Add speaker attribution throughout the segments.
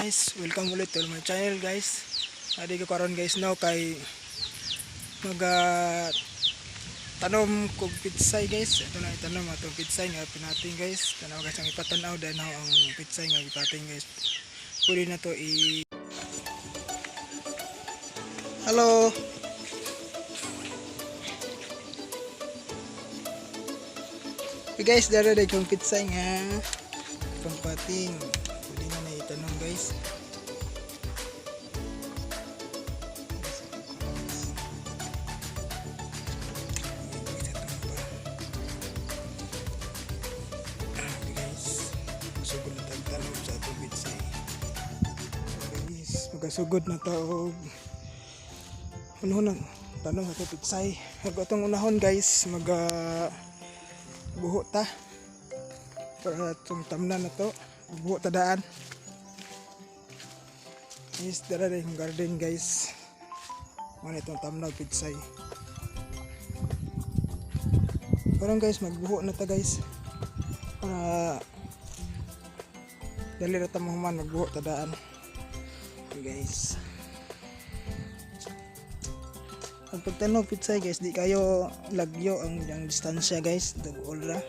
Speaker 1: guys, welcome ulit to my channel guys. Adi ko karon guys now kay mag tanom kog pitsay guys. Ito na itanom atong pitsay nga pinating guys. Tanaw guys ang ipatanaw dahil now ang pitsay nga ipating guys. Pwede na to Hello. Okay guys, dara day kong pitsay nga pampating. Pwede na itanong guys. Sugod na tagtanong sa atong pitsay. Guys, magasugod na to. Unahon na tanong sa atong pitsay. Ako itong unahon guys, buho ta para itong tamnan na to, buho ta daan guys. Dara rin yung garden guys, mana itong tamnan pitsay. Parang guys magbuho na ta guys para dali na ta mahuman magbuho ta daan. Okay guys, ang pagtanog pitsay guys, di kayo lagyo ang distansya guys, dagol ra.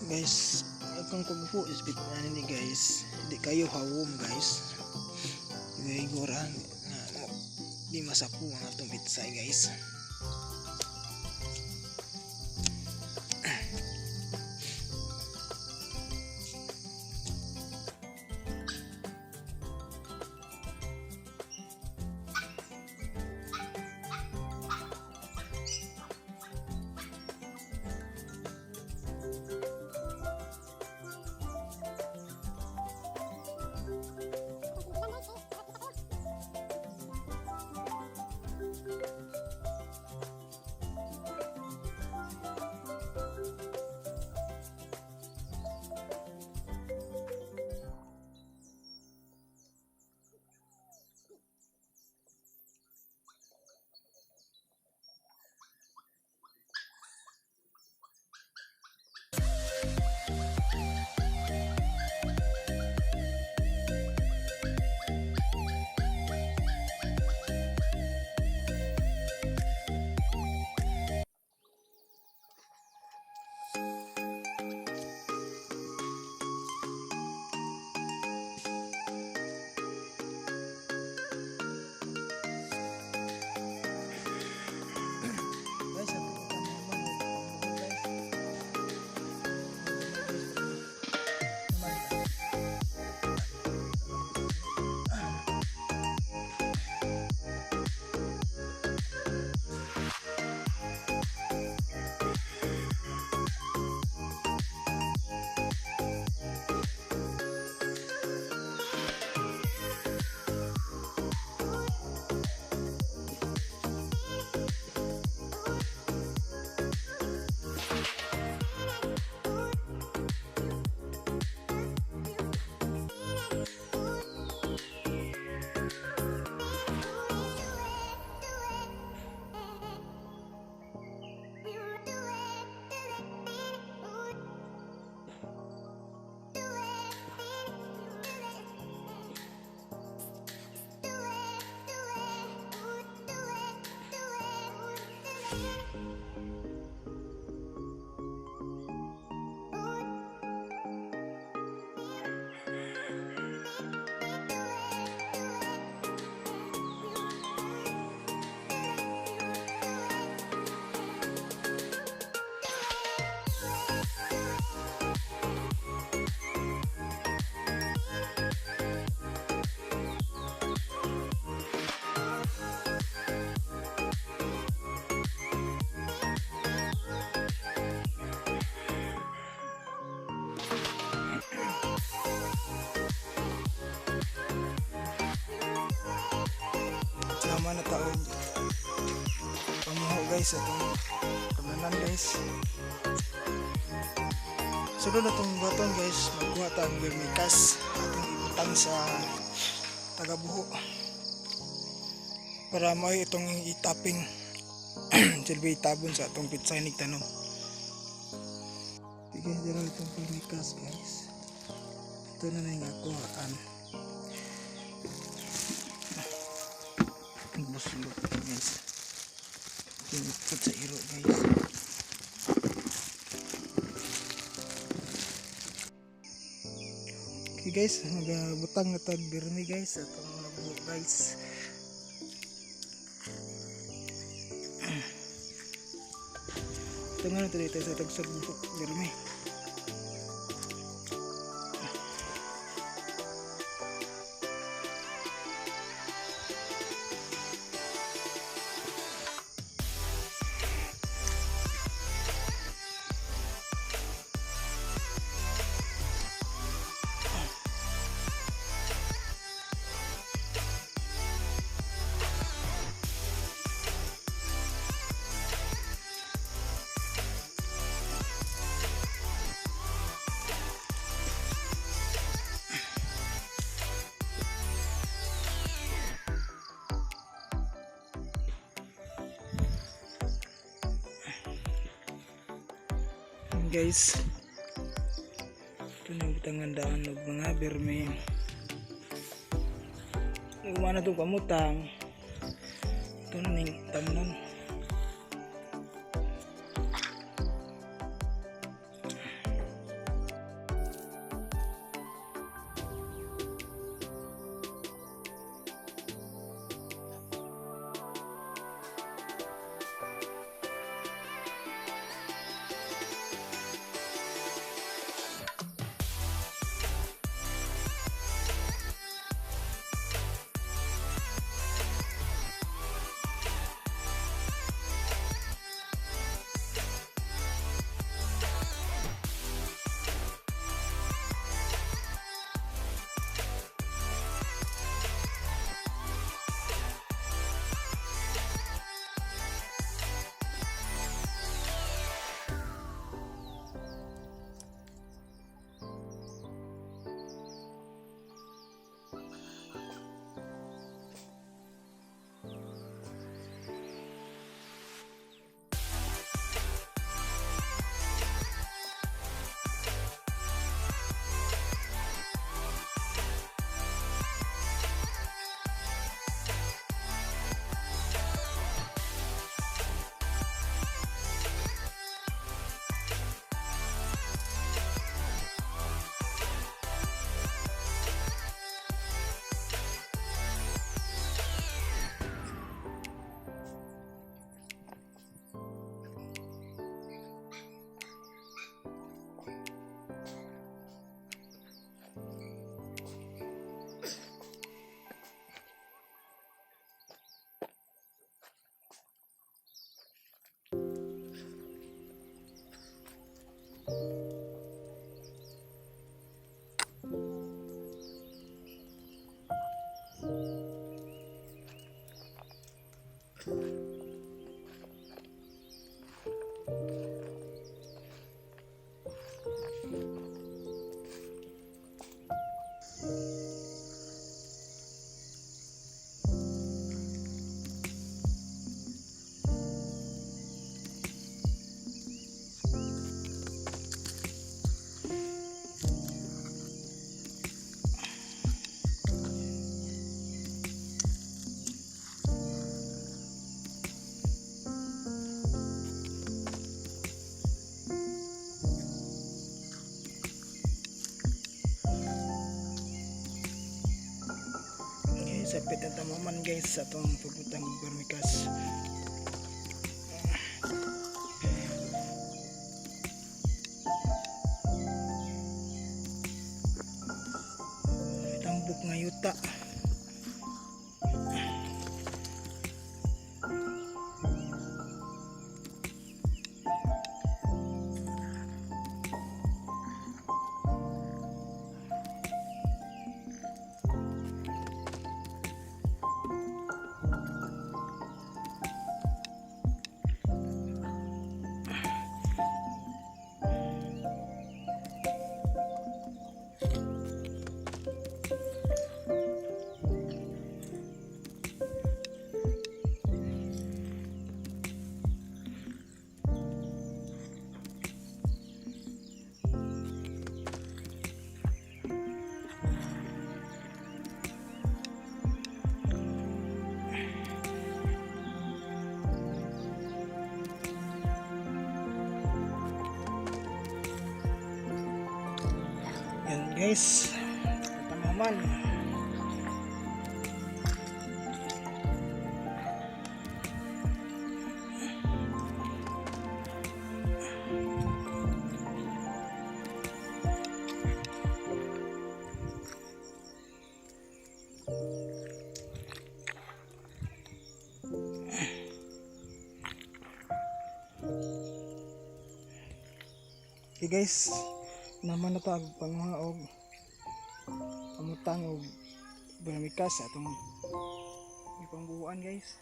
Speaker 1: Guys, akong pagbuho is bit na ni guys, hindi kayo hawom guys. Igora na di masapu ang atong pitsay guys. human na tao pamuho guys atong kamanan guys. Sunod na itong baton guys, magkuha ta ang vermicast atong ibutang sa tagabuho para may itong itaping silbi itabon sa atong pitsay nigtanom. Sige, dito itong vermicast guys. Ito na yung akuhaan. Buslot ito guys. Pinipot sa iro guys. Okay guys, magbutang na ito birmi guys. Itong mga buho guys. Ito nga na ito dito sa tagsag buho birmi. Guys, ito na butangan daan ng mga berme. Umana itong pamutang, ito na yung tamnan. Sapit na tamaman guys sa itong pagputang vermicast. Tambok nga yuta. Guys, tamaman. Okay guys, naman na to ang panghaog pamutang og bermikas sa atong ipangbuuan guys.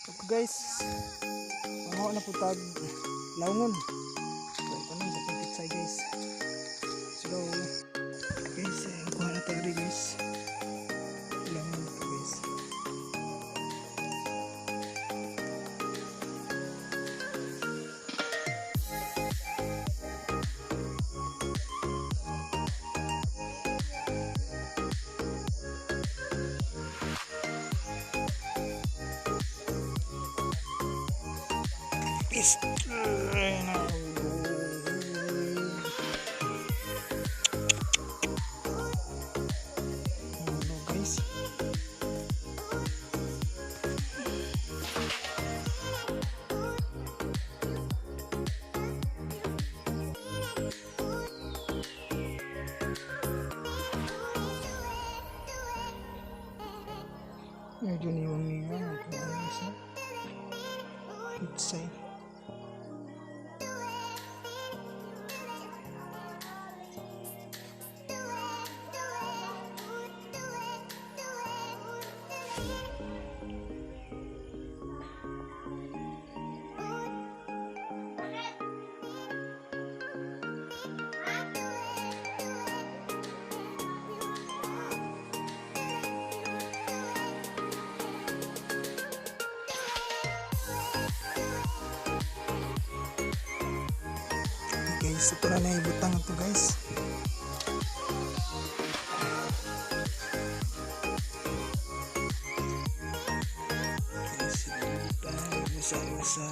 Speaker 1: Okay guys, panghaog na putag laungon. So ito na sa pitsay guys. So guys, kuha na tayo guys. Laungon na to guys. Peace. Guys. Medyo niwang-niwang ang isa. Pitsay. Guys, ito na naibutang ito guys. Guys, ibutang masa-masa.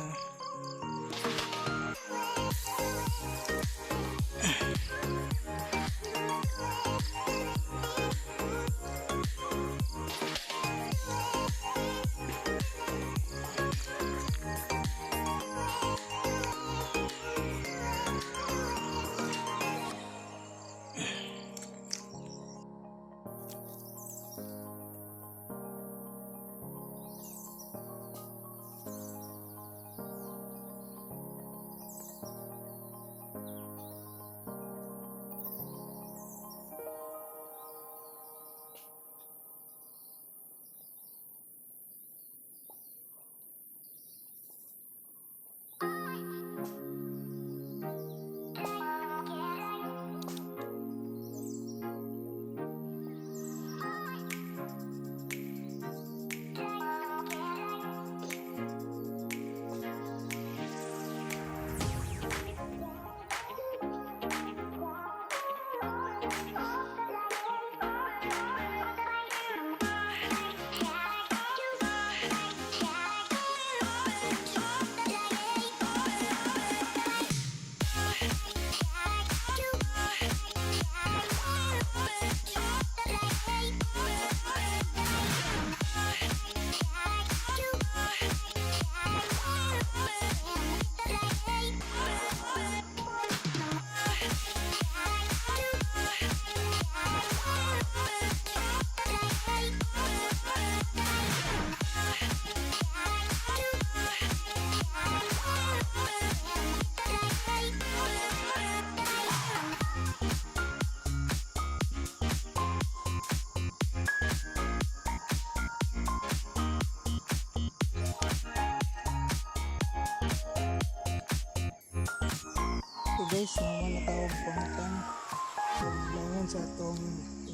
Speaker 1: So guys, naman natawag pangutang langon sa atong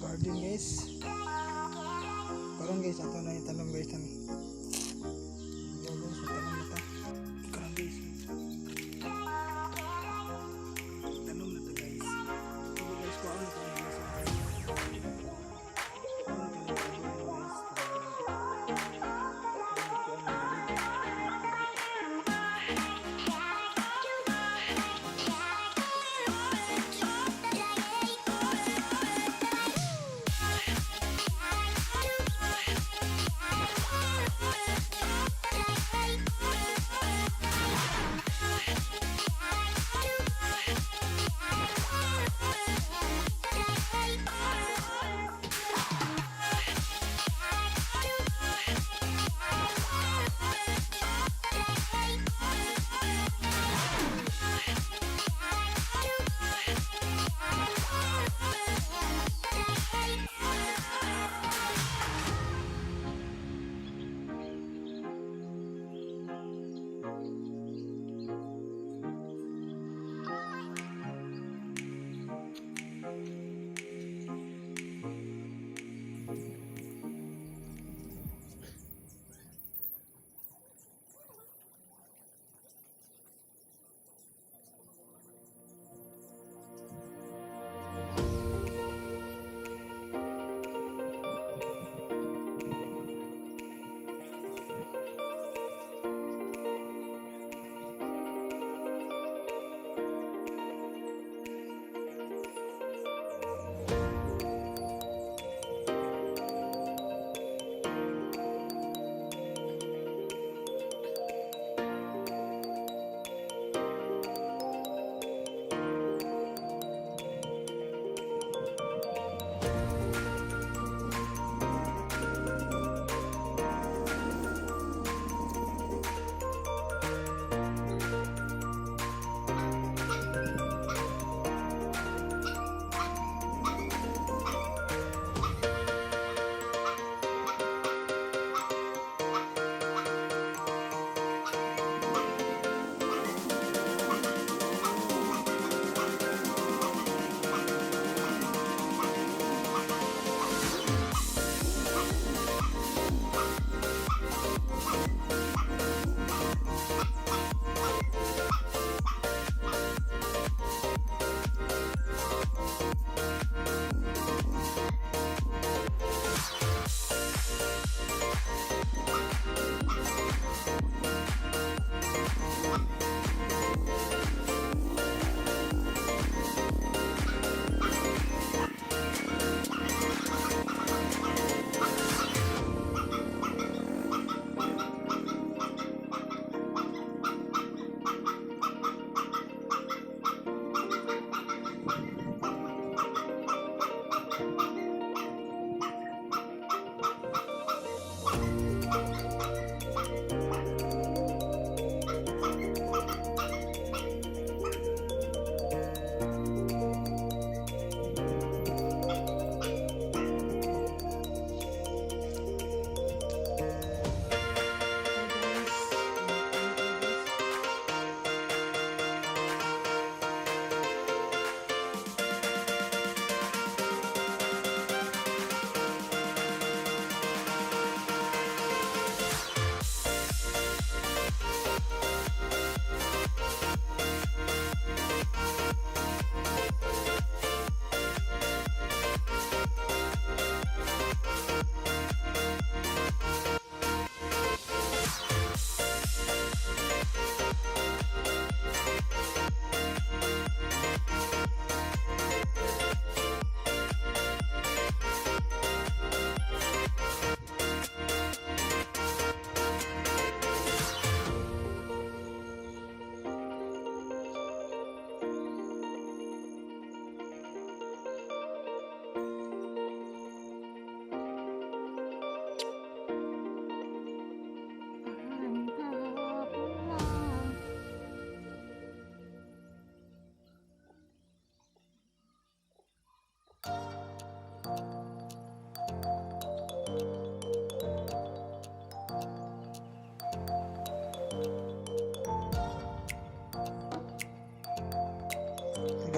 Speaker 1: garden guys. Karon guys, ato na itanong guys tan. Guys, itanong ita. Karon guys. Tanong na to guys. So guys, kuha na to guys. Kuha na to guys.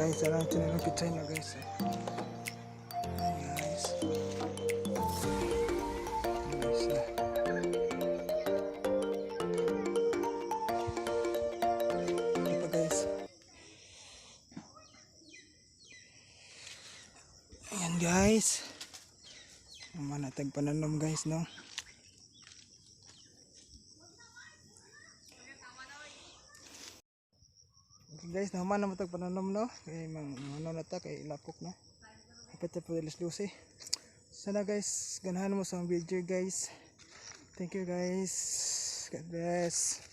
Speaker 1: guys, sarang tinanong pizza na guys. Ayan guys. Guys, ito pa guys. Ayan guys. Manatag pananom guys no. Okay guys, naman na matag pananom no. Kay ano na ta kay lapok na. Kapit sa pulis lusi. Sana guys, ganahan mo sa video guys. Thank you guys. God bless.